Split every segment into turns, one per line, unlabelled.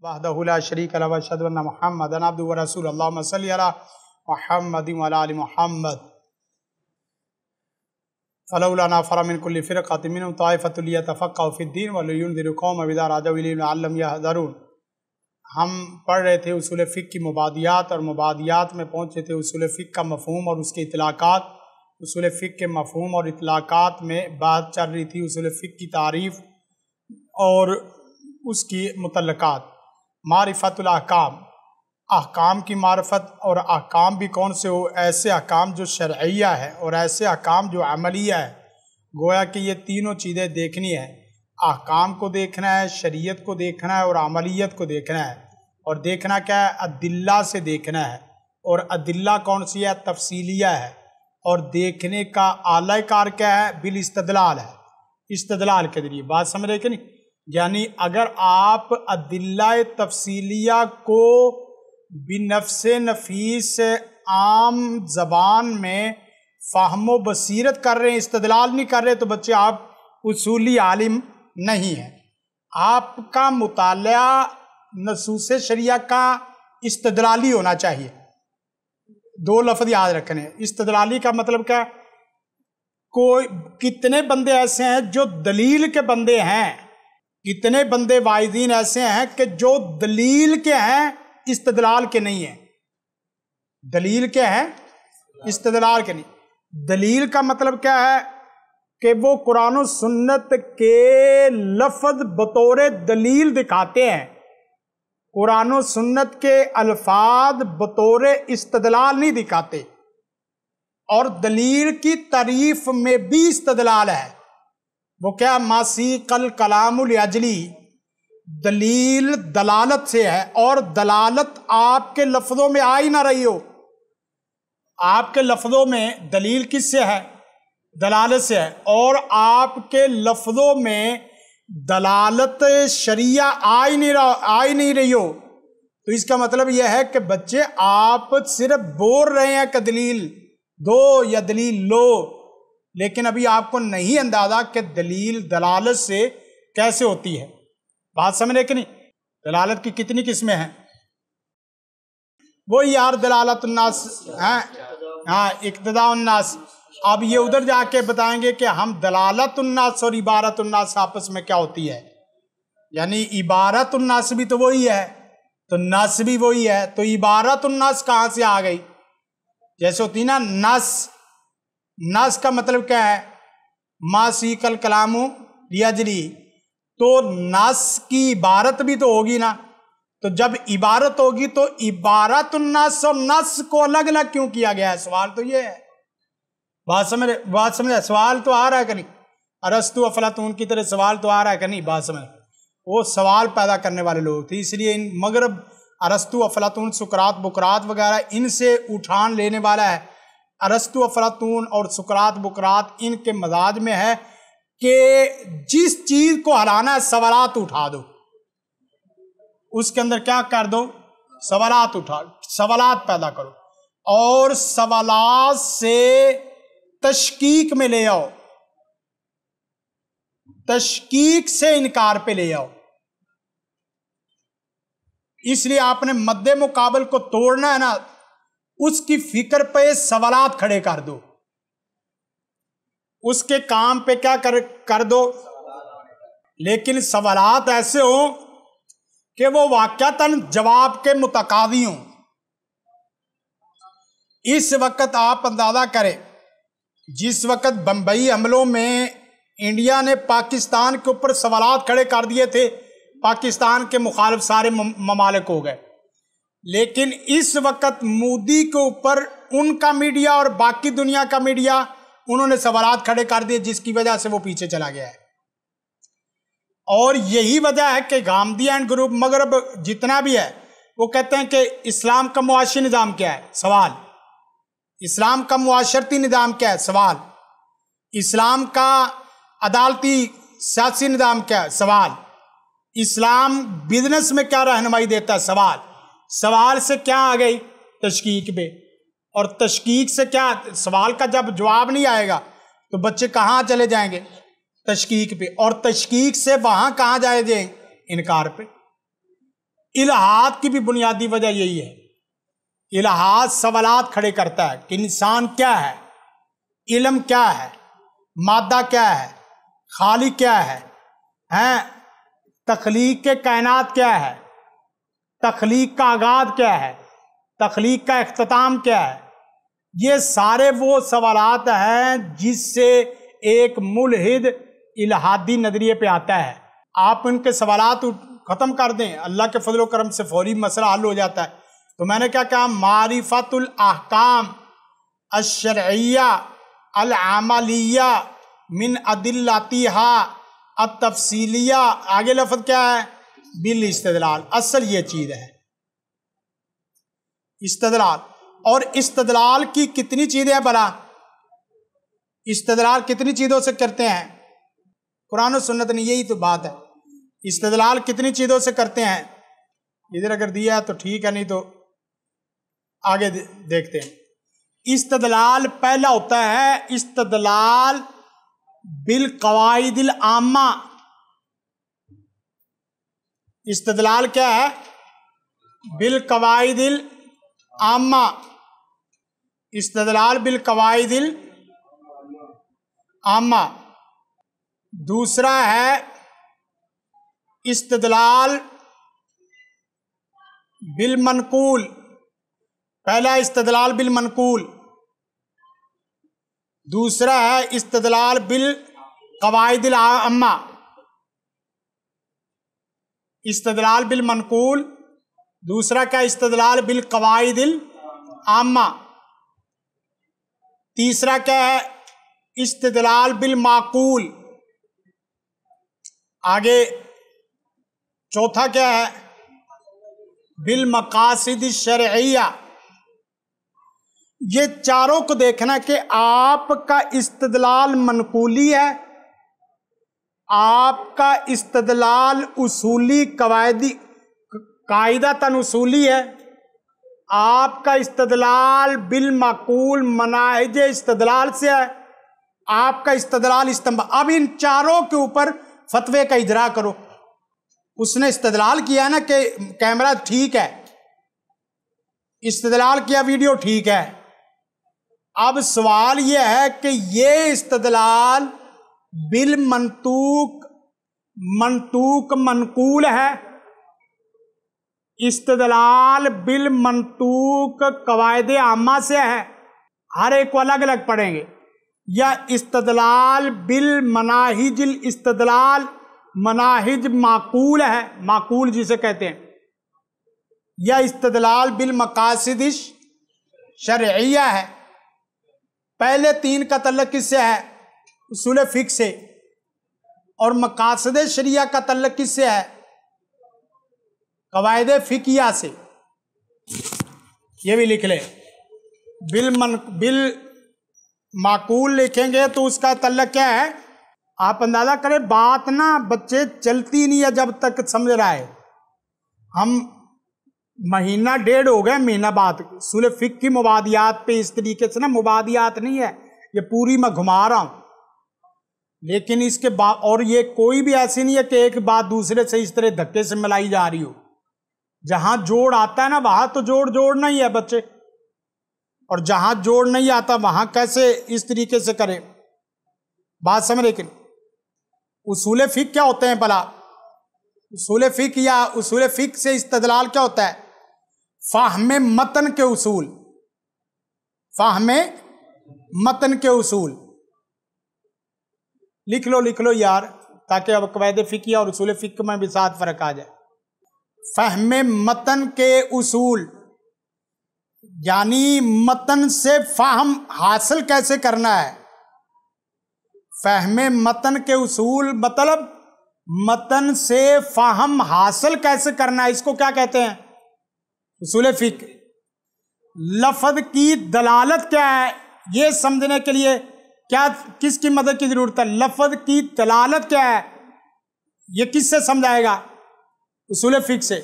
وحدہ لا شریک لہ واشہد ان محمدًا عبدہ ورسولہ اللہم صلی علی محمد وعلی آل محمد فلولا نفر من کل فرقۃ منہم طائفۃ لیتفقہوا فی الدین ولینذروا قومهم اذا رجعوا الیہم لعلہم یحذرون۔ ہم پڑھ رہے تھے اصول فقہ کی مبادیات، اور مبادیات میں پہنچے تھے اصول فقہ کا مفہوم اور اس کے اطلاقات۔ اصول فقہ کے مفہوم اور اطلاقات میں بات چل رہی تھی اصول فقہ کی تعریف اور اس کی متعلقات۔ معرفت الاحکام، احکام کی معرفت، اور احکام بھی کون سے ہو؟ ایسے احکام جو شرعیہ ہے اور ایسے احکام جو عملیہ ہے۔ گویا کہ یہ تینوں چیزیں دیکھنی ہے، احکام کو دیکھنا ہے، شریعت کو دیکھنا ہے اور عملیت کو دیکھنا ہے۔ اور دیکھنا کیا ہے؟ ادلہ سے دیکھنا ہے، اور ادلہ کون سی ہے؟ تفصیلیہ ہے۔ اور دیکھنے کا اعلی کار کیا ہے؟ بالاستدلال ہے، استدلال کے ذریعے۔ بات سمجھ رہے کہ نہیں؟ یعنی اگر آپ ادلہ تفصیلیہ کو بنفس نفیس عام زبان میں فہم و بصیرت کر رہے ہیں، استدلال نہیں کر رہے، تو بچے آپ اصولی عالم نہیں ہیں۔ آپ کا مطالعہ نصوص شریعہ کا استدلالی ہونا چاہیے۔ دو لفظ یاد رکھنے ہیں۔ استدلالی کا مطلب کیا؟ کوئی کتنے بندے ایسے ہیں جو دلیل کے بندے ہیں، کتنے بندے واعظین ایسے ہیں کہ جو دلیل کے ہیں، استدلال کے نہیں ہیں۔ دلیل کے ہیں، استدلال کے نہیں۔ دلیل کا مطلب کیا ہے؟ کہ وہ قرآن و سنت کے لفظ بطور دلیل دکھاتے ہیں، قرآن و سنت کے الفاظ بطور استدلال نہیں دکھاتے۔ اور دلیل کی تعریف میں بھی استدلال ہے۔ وہ کیا؟ ما سیق الکلام لاجلی، دلیل دلالت سے ہے، اور دلالت آپ کے لفظوں میں آ ہی نہ رہی ہو۔ آپ کے لفظوں میں دلیل کس سے ہے؟ دلالت سے ہے، اور آپ کے لفظوں میں دلالت شریعہ آ ہی نہیں رہی ہو، تو اس کا مطلب یہ ہے کہ بچے آپ صرف بول رہے ہیں کہ دلیل دو یا دلیل لو، لیکن ابھی آپ کو نہیں اندازہ کہ دلیل دلالت سے کیسے ہوتی ہے۔ بات سمجھے کہ نہیں؟ دلالت کی کتنی قسمیں ہیں؟ وہ یار دلالت الناس، اقتداء الناس۔ اب یہ ادھر جا کے بتائیں گے کہ ہم دلالت الناس اور عبارت الناس آپس میں کیا ہوتی ہے۔ یعنی عبارت الناس بھی تو وہی ہے، تو نس بھی وہی ہے، تو عبارت الناس کہاں سے آ گئی؟ جیسے ہوتی نا نس، نس کا مطلب کیا ہے؟ ما سیق الکلام لاجلی، تو نس کی عبارت بھی تو ہوگی نا، تو جب عبارت ہوگی تو عبارت الناس اور نس کو الگ الگ کیوں کیا گیا ہے؟ سوال تو یہ ہے۔ بات سمجھے؟ سوال تو آ رہا ہے کہ نہیں؟ ارسطو افلاطون کی طرح سوال تو آ رہا ہے کہ نہیں؟ بات سمجھے؟ وہ سوال پیدا کرنے والے لوگ تھے، اس لیے ان مغرب ارسطو افلاطون سقراط بقراط وغیرہ ان سے اٹھان لینے والا ہے۔ ارسطو افلاطون اور سقراط بقراط ان کے مزاج میں ہے کہ جس چیز کو ہلانا ہے سوالات اٹھا دو، اس کے اندر کیا کر دو؟ سوالات اٹھا، سوالات پیدا کرو، اور سوالات سے تشکیک میں لے آؤ، تشکیک سے انکار پہ لے آؤ۔ اس لیے آپ نے مد مقابل کو توڑنا ہے نا، اس کی فکر پہ سوالات کھڑے کر دو، اس کے کام پہ کیا کر دو؟ لیکن سوالات ایسے ہوں کہ وہ واقعتاً جواب کے متقاضی ہوں۔ اس وقت آپ اندازہ کریں، جس وقت بمبئی حملوں میں انڈیا نے پاکستان کے اوپر سوالات کھڑے کر دیے تھے، پاکستان کے مخالف سارے ممالک ہو گئے، لیکن اس وقت مودی کے اوپر ان کا میڈیا اور باقی دنیا کا میڈیا انہوں نے سوالات کھڑے کر دیے، جس کی وجہ سے وہ پیچھے چلا گیا ہے۔ اور یہی وجہ ہے کہ گامدی اینڈ گروپ مغرب جتنا بھی ہے وہ کہتے ہیں کہ اسلام کا معاشی نظام کیا ہے؟ سوال۔ اسلام کا معاشرتی نظام کیا ہے؟ سوال۔ اسلام کا عدالتی سیاسی نظام کیا ہے؟ سوال۔ اسلام بزنس میں کیا رہنمائی دیتا ہے؟ سوال۔ سوال سے کیا آ گئی؟ تشکیک پہ، اور تشکیک سے کیا؟ سوال کا جب جواب نہیں آئے گا تو بچے کہاں چلے جائیں گے؟ تشکیک پہ، اور تشکیک سے وہاں کہاں جائے جائیں؟ انکار پہ۔ الہاد کی بھی بنیادی وجہ یہی ہے، الہاد سوالات کھڑے کرتا ہے کہ انسان کیا ہے، علم کیا ہے، مادہ کیا ہے، خالق کیا ہے، تخلیق کے کائنات کیا ہے، تخلیق کا آغاز کیا ہے، تخلیق کا اختتام کیا ہے۔ یہ سارے وہ سوالات ہیں جس سے ایک ملحد الہادی نظریے پہ آتا ہے۔ آپ ان کے سوالات ختم کر دیں، اللہ کے فضل و کرم سے فوری مسئلہ حل ہو جاتا ہے۔ تو میں نے کیا کہا، معرفت الاحکام الشرعیہ العملیہ من ادلتہا التفصیلیہ، آگے لفظ کیا ہے، بالاستدلال۔ اصل یہ چیز ہے استدلال۔ اور استدلال کی کتنی چیزیں ہیں بھلا؟ استدلال کتنی چیزوں سے کرتے ہیں؟ قرآن و سنت نے یہی تو بات ہے، استدلال کتنی چیزوں سے کرتے ہیں؟ ادھر اگر دیا ہے تو ٹھیک ہے، نہیں تو آگے دیکھتے ہیں۔ استدلال پہلا ہوتا ہے استدلال بالقواعد العامہ۔ استدلال کیا ہے؟ بالقواعد العامہ، استدلال بالقواعد العامہ۔ دوسرا ہے استدلال بالمنقول، پہلا استدلال بالمنقول، دوسرا ہے استدلال بالقواعد العامہ۔ استدلال بالمنقول، دوسرا کیا، استدلال بالقواعد العامہ۔ تیسرا کیا ہے، استدلال بالمعقول۔ آگے چوتھا کیا ہے، بالمقاصد الشرعیہ۔ یہ چاروں کو دیکھنا کہ آپ کا استدلال منقولی ہے، آپ کا استدلال اصولی قاعدتاً اصولی ہے، آپ کا استدلال بالمعقول مناہج استدلال سے ہے، آپ کا استدلال اب ان چاروں کے اوپر فتوے کا اجرا کرو۔ اس نے استدلال کیا نا کہ کیمرہ ٹھیک ہے، استدلال کیا ویڈیو ٹھیک ہے، اب سوال یہ ہے کہ یہ استدلال بالمنطوق منقول ہے، استدلال بالمنطوق قواعد عامہ سے ہے، ہر ایک کو الگ الگ پڑھیں گے، یا استدلال بالمناہج الاستدلال، مناہج معقول ہے، معقول جسے کہتے ہیں، یا استدلال بالمقاصد شرعیہ ہے۔ پہلے تین کا تعلق کس سے ہے؟ اصول فقہ سے، اور مقاصد شرعیہ کا تعلق کس سے ہے؟ قواعد فقہیہ سے۔ یہ بھی لکھ لیں، بالمعقول لکھیں گے تو اس کا تعلق کیا ہے؟ آپ اندازہ کریں، بات نا بچے چلتی نہیں ہے جب تک سمجھ رہا ہے۔ ہم مہینہ ڈیڑھ ہو گئے، مہینہ بعد اصول فقہ کی مبادیات پہ اس طریقے سے نا، مبادیات نہیں ہے یہ پوری میں گھما رہا ہوں، لیکن اس کے بعد اور یہ کوئی بھی ایسی نہیں ہے کہ ایک بات دوسرے سے اس طرح دھکے سے ملائی جا رہی ہو۔ جہاں جوڑ آتا ہے نا وہاں تو جوڑنا ہی ہے بچے، اور جہاں جوڑ نہیں آتا وہاں کیسے اس طریقے سے کریں؟ بات سمجھ۔ لیکن اصول فقہ کیا ہوتے ہیں بھلا؟ اصول فقہ یا اصول فقہ سے استدلال کیا ہوتا ہے؟ فہم متن کے اصول، فہم متن کے اصول۔ لکھ لو یار، تاکہ اب قواعد فقہ اور اصول فقہ میں بھی ساتھ فرق آ جائے۔ فہم متن کے اصول یعنی متن سے فہم حاصل کیسے کرنا ہے۔ فہم متن کے اصول مطلب متن سے فہم حاصل کیسے کرنا ہے، اس کو کیا کہتے ہیں؟ اصول فقہ۔ لفظ کی دلالت کیا ہے، یہ سمجھنے کے لیے کس کی مدد کی ضرورت ہے؟ لفظ کی دلالت کیا ہے، یہ کس سے سمجھائے گا؟ اصول فقہ سے۔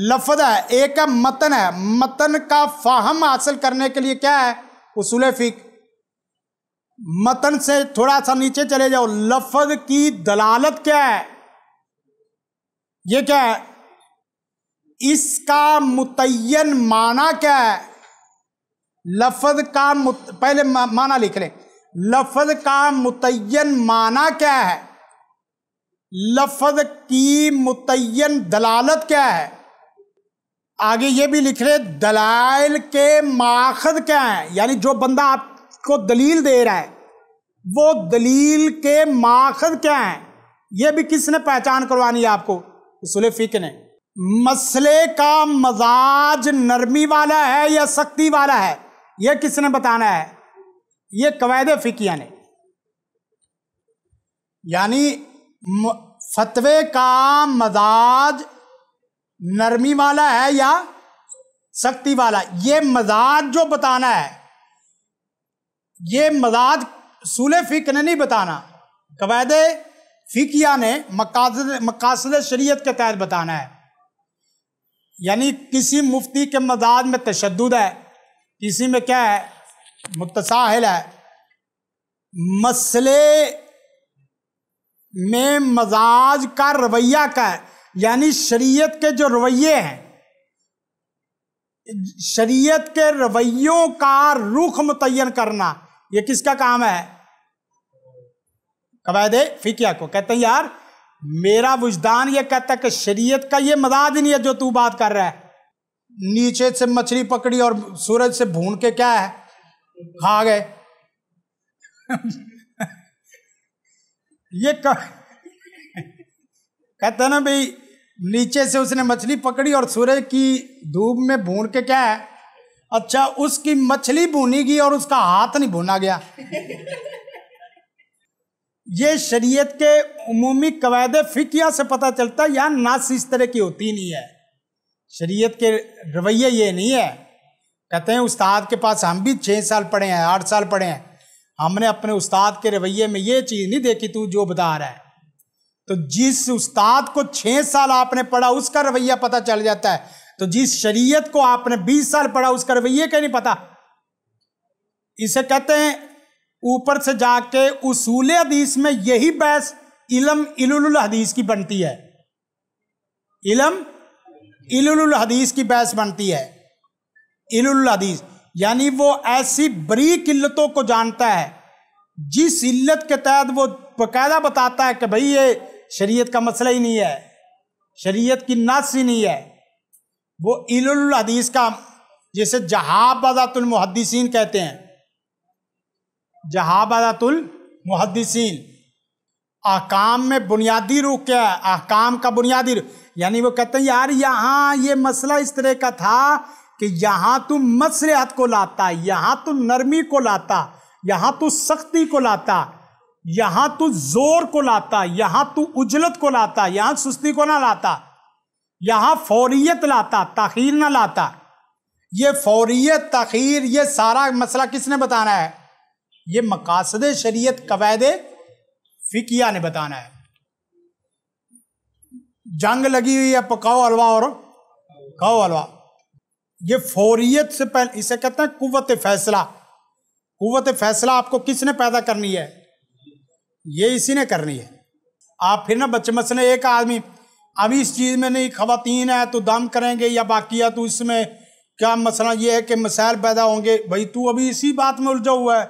لفظ ہے، ایک متن ہے، متن کا فہم حاصل کرنے کے لیے کیا ہے؟ اصول فقہ۔ متن سے تھوڑا سا نیچے چلے جاؤ، لفظ کی دلالت کیا ہے، یہ کیا ہے؟ اس کا متعین معنی کیا ہے؟ لفظ کا پہلے معنی لکھ لیں، لفظ کا متعین معنی کیا ہے؟ لفظ کی متعین دلالت کیا ہے؟ آگے یہ بھی لکھ لیں دلائل کے ماخذ کیا ہیں، یعنی جو بندہ آپ کو دلیل دے رہا ہے وہ دلیل کے ماخذ کیا ہیں، یہ بھی کس نے پہچان کروانی ہے آپ کو؟ اصول فقہ نے۔ مسئلے کا مزاج نرمی والا ہے یا سختی والا ہے، یہ کس نے بتانا ہے؟ یہ قواعد فقہیہ نے۔ یعنی فتوے کا مزاج نرمی والا ہے یا سختی والا، یہ مزاج جو بتانا ہے، یہ مزاج اصول فقہ نے نہیں بتانا، قواعد فقہیہ نے مقاصد شریعت کے تحت بتانا ہے۔ یعنی کسی مفتی کے مزاج میں تشدد ہے، کسی میں کیا ہے؟ متساہل ہے۔ مسئلے میں مزاج کا رویہ کا ہے، یعنی شریعت کے جو رویے ہیں، شریعت کے رویوں کا رخ متعین کرنا، یہ کس کا کام ہے؟ قواعد فقہیہ کو۔ کہتے ہیں یار میرا وجدان یہ کہتا ہے کہ شریعت کا یہ مزاج نہیں ہے جو تو بات کر رہا ہے، نیچے سے مچھلی پکڑی اور سورج سے بھون کے کیا ہے کھا گئے یہ کہتا ہے نا بھئی نیچے سے اس نے مچھلی پکڑی اور سورج کی دھوپ میں بھون کے کیا ہے، اچھا اس کی مچھلی بھونی گئی اور اس کا ہاتھ نہیں بھونا گیا۔ یہ شریعت کے عمومی قواعد فقہیہ سے پتہ چلتا ہے، یا نص اس طرح کی ہوتی نہیں ہے، شریعت کے رویے یہ نہیں ہے۔ کہتے ہیں استاد کے پاس ہم بھی 6 سال پڑھے ہیں، 8 سال پڑھے ہیں، ہم نے اپنے استاد کے رویے میں یہ چیز نہیں دیکھی تو جو بتا رہا ہے۔ تو جس استاد کو 6 سال آپ نے پڑھا اس کا رویہ پتہ چل جاتا ہے، تو جس شریعت کو آپ نے 20 سال پڑھا اس کا رویہ کا نہیں پتا۔ اسے کہتے ہیں اوپر سے جا کے اصول حدیث میں یہی بحث علم الحدیث کی بنتی ہے، علم الحدیث کی بحث بنتی ہے۔ الحدیث یعنی وہ ایسی بریک علتوں کو جانتا ہے جس علت کے تحت وہ باقاعدہ بتاتا ہے کہ بھئی یہ شریعت کا مسئلہ ہی نہیں ہے، شریعت کی نص ہی نہیں ہے۔ وہ الحدیث کا، جسے جہابذۃ المحدثین کہتے ہیں، جہابذۃ المحدثین۔ احکام میں بنیادی روح کیا ہے؟ احکام کا بنیادی روح، یعنی وہ کہتے ہیں یار یہاں یہ مسئلہ اس طرح کا تھا کہ یہاں تو مصلحت کو لاتا، یہاں تو نرمی کو لاتا، یہاں تو سختی کو لاتا، یہاں تو زور کو لاتا، یہاں تو عجلت کو لاتا، یہاں سستی کو نہ لاتا، یہاں فوریت لاتا، تاخیر نہ لاتا۔ یہ فوریت، تاخیر، یہ سارا مسئلہ کس نے بتانا ہے؟ یہ مقاصد شریعت قواعد فقہیہ نے بتانا ہے۔ جنگ لگی ہوئی ہے، پکاؤ حلوہ اور کھاؤ حلوہ، یہ فوریت سے پہلے، اسے کہتے ہیں قوت فیصلہ۔ قوت فیصلہ آپ کو کس نے پیدا کرنی ہے؟ یہ اسی نے کرنی ہے۔ آپ پھر نا بچے مثلا ایک آدمی ابھی اس چیز میں نہیں، خواتین ہے تو دم کریں گے یا باقی ہے تو اس میں کیا مسئلہ یہ ہے کہ مسائل پیدا ہوں گے، بھائی تو ابھی اسی بات میں الجھا ہوا ہے۔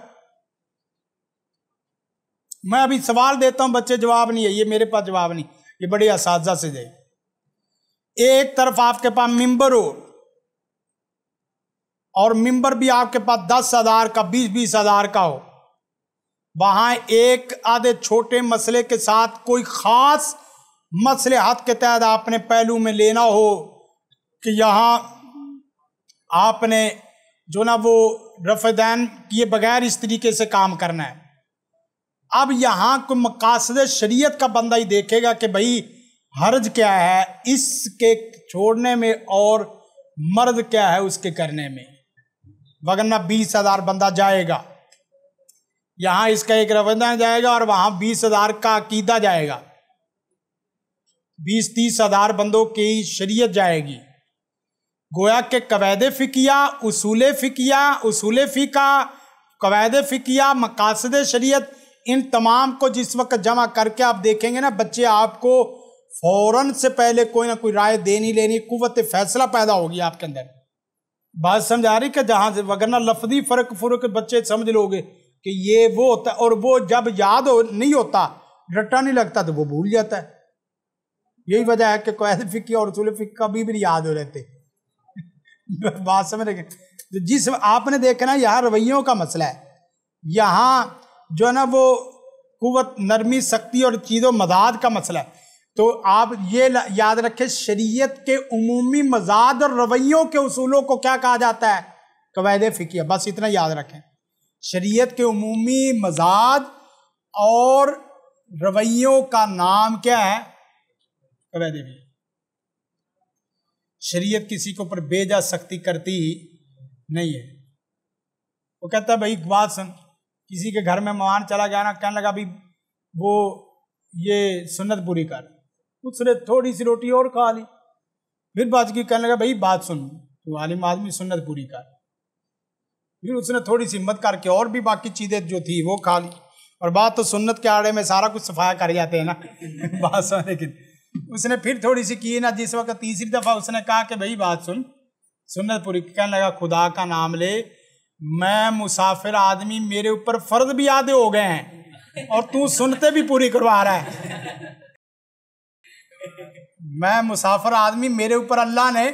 میں ابھی سوال دیتا ہوں، بچے جواب نہیں ہے، یہ میرے پاس جواب نہیں، یہ بڑے اساتذہ سے دے۔ ایک طرف آپ کے پاس ممبر ہو اور ممبر بھی آپ کے پاس 10,000 کا، 20,000 کا ہو، وہاں ایک آدھے چھوٹے مسئلے کے ساتھ کوئی خاص مصلحت کے تحت آپ نے پہلو میں لینا ہو کہ یہاں آپ نے جو نا وہ رفع دین کیے بغیر اس طریقے سے کام کرنا ہے۔ اب یہاں کوئی مقاصد شریعت کا بندہ ہی دیکھے گا کہ بھئی حرج کیا ہے اس کے چھوڑنے میں اور مرض کیا ہے اس کے کرنے میں، وگرنہ 20,000 بندہ جائے گا، یہاں اس کا ایک رفع دین جائے گا اور وہاں 20,000 کا عقیدہ جائے گا، 20-30,000 بندوں کی شریعت جائے گی۔ گویا کہ قواعد فقہیہ، اصول فقہیہ، اصول فقہ، قواعد فقہیہ، مقاصد شریعت، ان تمام کو جس وقت جمع کر کے آپ دیکھیں گے نا، بچے آپ کو فوراً سے پہلے کوئی نہ کوئی رائے دینی لینی، قوت فیصلہ پیدا ہوگی آپ کے اندر. بات سمجھ آ رہی کہ جہاں سے وگرنہ لفظی فرق بچے سمجھ لو گے کہ یہ وہ ہوتا ہے، اور وہ جب یاد نہیں ہوتا، رٹا نہیں لگتا تو وہ بھول جاتا ہے. یہی وجہ ہے کہ قواعد فقہ اور اصول فقہ کبھی بھی یاد ہو رہتے. بات سمجھ رہے ہیں؟ جس آپ نے دیکھا نا یہاں رویوں کا مسئلہ ہے، یہاں جو ہے نا وہ قوت نرمی سختی اور چیز و مزاد کا مسئلہ ہے. تو آپ یہ یاد رکھیں شریعت کے عمومی مزاد اور رویوں کے اصولوں کو کیا کہا جاتا ہے؟ قواعد فقہیہ. بس اتنا یاد رکھیں، شریعت کے عمومی مزاد اور رویوں کا نام کیا ہے؟ قواعد فقہیہ. شریعت کسی کے اوپر بے جا سختی کرتی ہی نہیں ہے. وہ کہتا ہے بھائی بات سن، کسی کے گھر میں مہمان چلا گیا نا، کہنے لگا بھی وہ یہ سنت پوری کر، اس نے تھوڑی سی روٹی اور کھا لی، پھر بات کی، کہنے لگا بھائی بات سن تو عالم آدمی سنت پوری کر، پھر اس نے تھوڑی سی ہمت کر کے اور بھی باقی چیزیں جو تھی وہ کھا لی. اور بات تو سنت کے آڑے میں سارا کچھ صفایا کر جاتے ہیں نا. بات سن، لیکن اس نے پھر تھوڑی سی کی نا، جس وقت تیسری دفعہ اس نے کہا کہ بھائی بات سن سنت پوری، کہنے لگا خدا کا نام لے، میں مسافر آدمی، میرے اوپر فرض بھی آدھے ہو گئے ہیں اور تو سنتے بھی پوری کروا رہا ہے. میں مسافر آدمی، میرے اوپر اللہ نے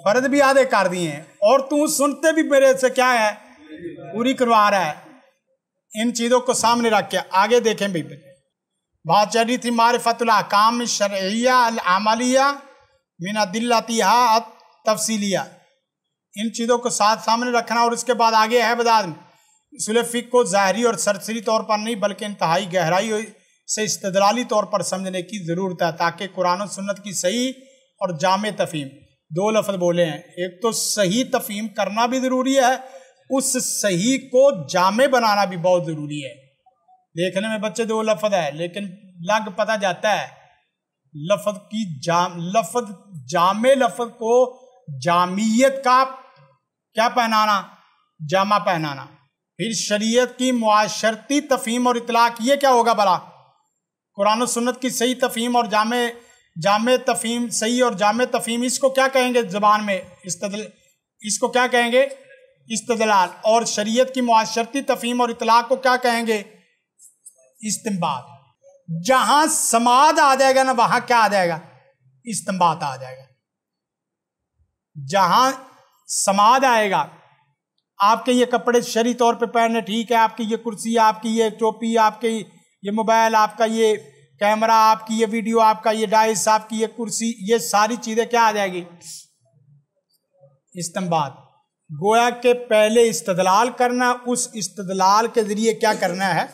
فرض بھی آدھے کر دیے ہیں اور تو سنتے بھی میرے سے کیا ہے؟ پوری کروا رہا ہے. ان چیزوں کو سامنے رکھ کے آگے دیکھیں بھی. بات چل رہی تھی معرفت الاحکام الشرعیہ العملیہ من ادلتہا التفصیلیہ، ان چیزوں کو ساتھ سامنے رکھنا. اور اس کے بعد آگے ہے بداد میں اصول فقہ کو ظاہری اور سرسری طور پر نہیں بلکہ انتہائی گہرائی سے استدلالی طور پر سمجھنے کی ضرورت ہے، تاکہ قرآن و سنت کی صحیح اور جامع تفہیم، دو لفظ بولے ہیں، ایک تو صحیح تفہیم کرنا بھی ضروری ہے، اس صحیح کو جامع بنانا بھی بہت ضروری ہے. دیکھنے میں بچے دو لفظ ہے لیکن لگ پتہ جاتا ہے لفظ کی لفظ جامع لفظ کو جامعیت کا کیا پہنانا؟ جامع پہنانا. پھر شریعت کی معاشرتی تفہیم اور اطلاق یہ کیا ہوگا بلا؟ قرآن و سنت کی صحیح تفہیم اور جامع تفہیم، صحیح اور جامع تفہیم، اس کو کیا کہیں گے زبان میں؟ اس کو کیا کہیں گے؟ استدلال. اور شریعت کی معاشرتی تفہیم اور اطلاق کو کیا کہیں گے؟ استنباط. جہاں سماعت آ جائے گا نا وہاں کیا آ جائے گا؟ استنباط آ جائے گا. جہاں سماعت آئے گا، آپ کے یہ کپڑے شرعی طور پہ پہننے ٹھیک ہے، آپ کی یہ کرسی، آپ کی یہ ٹوپی، آپ کی یہ موبائل، آپ کا یہ کیمرہ، آپ کی یہ ویڈیو، آپ کا یہ ڈائس، آپ کی یہ کرسی، یہ ساری چیزیں کیا آ جائے گی؟ استنباط. گویا کہ پہلے استدلال کرنا، اس استدلال کے ذریعے کیا کرنا ہے؟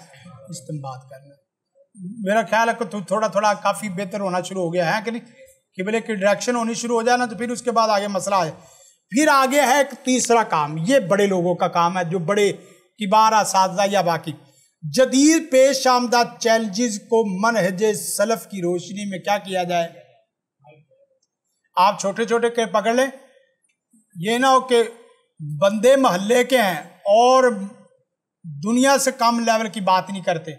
استنباط کرنا. میرا خیال ہے کہ تھوڑا تھوڑا کافی بہتر ہونا شروع ہو گیا ہے کہ نہیں؟ قبلے کی ڈائریکشن ہونی شروع ہو جائے نا تو پھر اس کے بعد آگے مسئلہ ہے. پھر آگے ہے ایک تیسرا کام، یہ بڑے لوگوں کا کام ہے جو بڑے کبار اساتذہ یا باقی جدید پیش آمدہ چیلنجز کو منہج سلف کی روشنی میں کیا کیا جائے. آپ چھوٹے چھوٹے کے پکڑ لیں، یہ نہ ہو کہ بندے محلے کے ہیں اور دنیا سے کم لیول کی بات نہیں کرتے.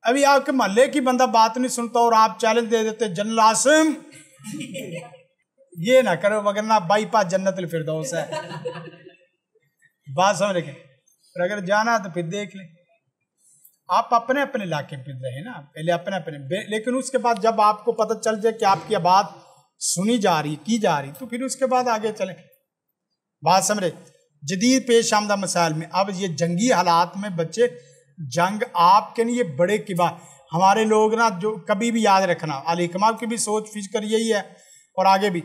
ابھی آپ کے محلے کی بندہ بات نہیں سنتا اور آپ چیلنج دے دیتے جنرل عاصم، یہ نہ کرو وگرنہ بائی پاس جنت الفردوس ہے. بات سمجھ رہے اور اگر جانا تو پھر دیکھ لیں. آپ اپنے اپنے علاقے پہ رہے نا پہلے، اپنے اپنے، لیکن اس کے بعد جب آپ کو پتہ چل جائے کہ آپ کی بات سنی جا رہی کی جا رہی تو پھر اس کے بعد آگے چلیں. بات سمجھے. جدید پیش آمدہ مسائل میں اب یہ جنگی حالات میں بچے جنگ آپ کے لیے بڑے کبار، ہمارے لوگ نا جو کبھی بھی یاد رکھنا، علی کمال کی بھی سوچ فکر یہی ہے اور آگے بھی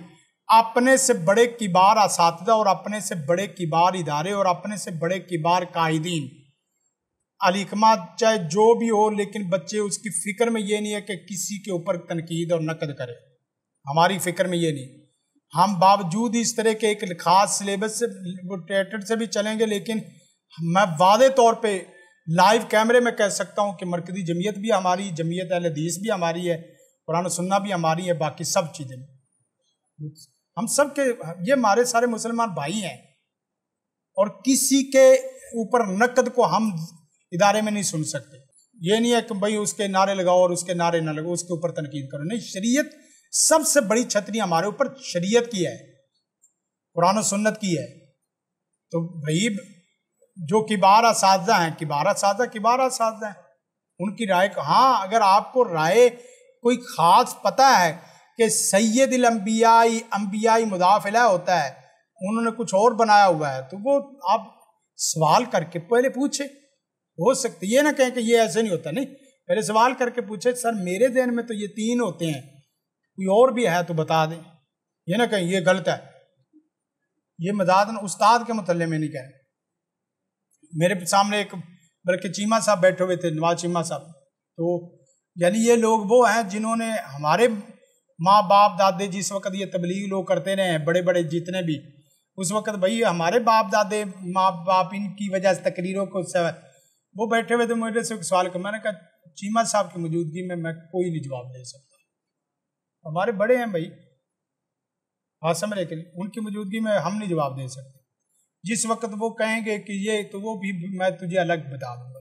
اپنے سے بڑے کبار اساتذہ اور اپنے سے بڑے کبار ادارے اور اپنے سے بڑے کبار قائدین، علی کمال چاہے جو بھی ہو، لیکن بچے اس کی فکر میں یہ نہیں ہے کہ کسی کے اوپر تنقید اور نقد کرے. ہماری فکر میں یہ نہیں. ہم باوجود اس طرح کے ایک خاص سلیبس سے ٹیٹڈ سے بھی چلیں گے، لیکن میں واضح طور پہ لائیو کیمرے میں کہہ سکتا ہوں کہ مرکزی جمعیت بھی ہماری، جمعیت اہل حدیث بھی ہماری ہے، قرآن و سنہ بھی ہماری ہے، باقی سب چیزیں ہم سب کے، یہ ہمارے سارے مسلمان بھائی ہیں اور کسی کے اوپر نقد کو ہم ادارے میں نہیں سن سکتے. یہ نہیں ہے کہ بھائی اس کے نعرے لگاؤ اور اس کے نعرے نہ لگاؤ، اس کے اوپر تنقید کرو، نہیں، شریعت سب سے بڑی چھتری ہمارے اوپر شریعت کی ہے، قرآن و سنت کی ہے۔ تو بھائی جو کبار اساتذہ ہیں، کبار اساتذہ ہیں، ان کی رائے، ہاں اگر آپ کو رائے کوئی خاص پتہ ہے کہ سید انبیاء مضاف الیہ ہوتا ہے، انہوں نے کچھ اور بنایا ہوا ہے، تو وہ آپ سوال کر کے پہلے پوچھے، ہو سکتے یہ نہ کہیں کہ یہ ایسے نہیں ہوتا، نہیں، پہلے سوال کر کے پوچھے سر میرے ذہن میں تو یہ 3 ہوتے ہیں، کوئی اور بھی ہے تو بتا دیں، یہ نہ کہیں یہ غلط ہے۔ یہ مزاحن استاد کے متعلق میں نہیں کہہ رہا۔ میرے سامنے ایک بلکہ چیمہ صاحب بیٹھے ہوئے تھے، نواز چیمہ صاحب، تو یعنی یہ لوگ وہ ہیں جنہوں نے ہمارے ماں باپ دادے جس وقت یہ تبلیغ لوگ کرتے رہے ہیں، بڑے بڑے جتنے بھی، اس وقت بھائی ہمارے باپ دادے ماں باپ ان کی وجہ سے تقریروں کو وہ بیٹھے ہوئے تھے، مجھے سے سوال کر، میں نے کہا چیمہ صاحب کی موجودگی میں کوئی نہیں جواب دے سکتا، ہمارے بڑے ہیں بھائی، بات سمجھ رہے کہ ان کی موجودگی میں ہم نہیں جواب دے سکتے، جس وقت وہ کہیں گے کہ یہ تو وہ بھی میں تجھے الگ بتا دوں گا۔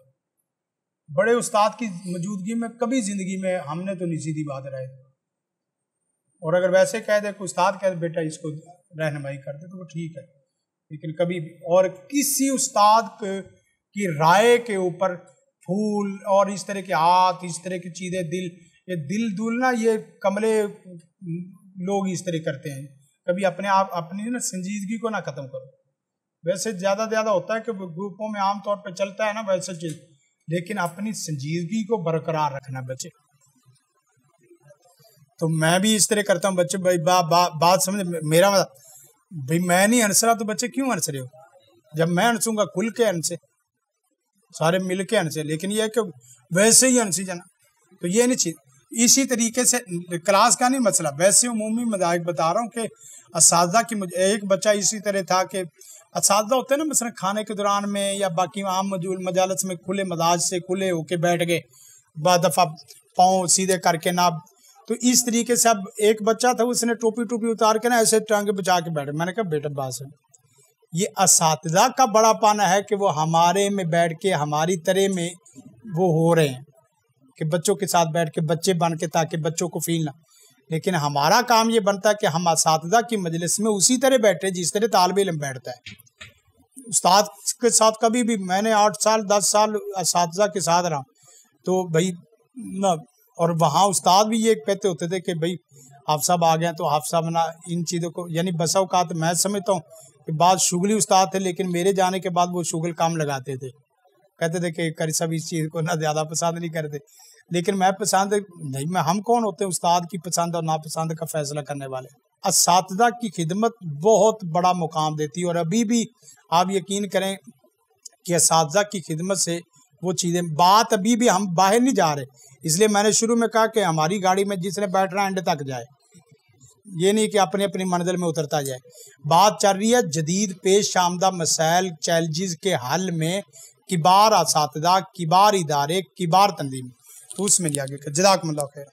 بڑے استاد کی موجودگی میں کبھی زندگی میں ہم نے تو نہیں سیدھی بات رائے، اور اگر ویسے کہہ دے کہ استاد کہہ دے بیٹا اس کو رہنمائی کر دے تو وہ ٹھیک ہے، لیکن کبھی بھی اور کسی استاد کی رائے کے اوپر پھول اور اس طرح کے ہاتھ، اس طرح کی چیزیں، دل نا یہ کملے لوگ اس طرح کرتے ہیں، کبھی اپنی نا سنجیدگی کو نہ ختم کرو۔ ویسے زیادہ ہوتا ہے کہ گروپوں میں عام طور پہ چلتا ہے نا ویسے چیز، لیکن اپنی سنجیدگی کو برقرار رکھنا بچے۔ تو میں بھی اس طرح کرتا ہوں بچے، بھائی بات سمجھ، میرا بھائی میں نہیں ہنس رہا تو بچے کیوں ہنس رہے ہو؟ جب میں ہنسوں گا کھل کے ہنسے، سارے مل کے ہنسے، لیکن یہ ہے کہ ویسے ہی ہنسی جانا تو یہ نہیں چیز۔ اسی طریقے سے کلاس کا نہیں مسئلہ، ویسے عمومی مذاہب بتا رہا ہوں کہ اساتذہ کی ایک بچہ اسی طرح تھا کہ اساتذہ ہوتے ہیں نا مثلا کھانے کے دوران میں یا باقی عام مجالس میں کھلے مزاج سے کھلے ہو کے بیٹھ گئے، بعد دفعہ پاؤں سیدھے کر کے نہ، تو اس طریقے سے اب ایک بچہ تھا اس نے ٹوپی اتار کے نا ایسے ٹانگیں بچا کے بیٹھے، میں نے کہا بیٹا باس ہے، یہ اساتذہ کا بڑا پانا ہے کہ وہ ہمارے میں بیٹھ کے ہماری طرح میں وہ ہو رہے ہیں کہ بچوں کے ساتھ بیٹھ کے بچے بن کے، تاکہ بچوں کو فیل نہ، لیکن ہمارا کام یہ بنتا ہے کہ ہم اساتذہ کی مجلس میں اسی طرح بیٹھے جس طرح طالب علم بیٹھتا ہے۔ استاد کے ساتھ کبھی بھی میں نے 8 سال 10 سال اساتذہ کے ساتھ رہا، تو بھائی اور وہاں استاد بھی یہ کہتے ہوتے تھے کہ بھائی آپ صاحب آ گئے تو آپ صاحب نا ان چیزوں کو، یعنی بسا اوقات میں سمجھتا ہوں کہ بعض شغلی استاد تھے لیکن میرے جانے کے بعد وہ شغل کام لگاتے تھے، کہتے تھے کہ قاری صاحب اس چیز کو نہ زیادہ پسند نہیں کرتے، لیکن میں پسند نہیں، میں ہم کون ہوتے ہیں استاد کی پسند اور ناپسند کا فیصلہ کرنے والے۔ اساتذہ کی خدمت بہت بڑا مقام دیتی ہے، اور ابھی بھی آپ یقین کریں کہ اساتذہ کی خدمت سے وہ چیزیں، بات ابھی بھی ہم باہر نہیں جا رہے، اس لیے میں نے شروع میں کہا کہ ہماری گاڑی میں جس نے بیٹھ رہا ہے اینڈ تک جائے، یہ نہیں کہ اپنی اپنی منزل میں اترتا جائے۔ بات چل رہی ہے جدید پیش آمدہ مسائل چیلنجز کے حل میں کبار اساتذہ، کبار ادارے، کبار تنظیم، تو اس میں جا کے جزاکم اللہ خیر۔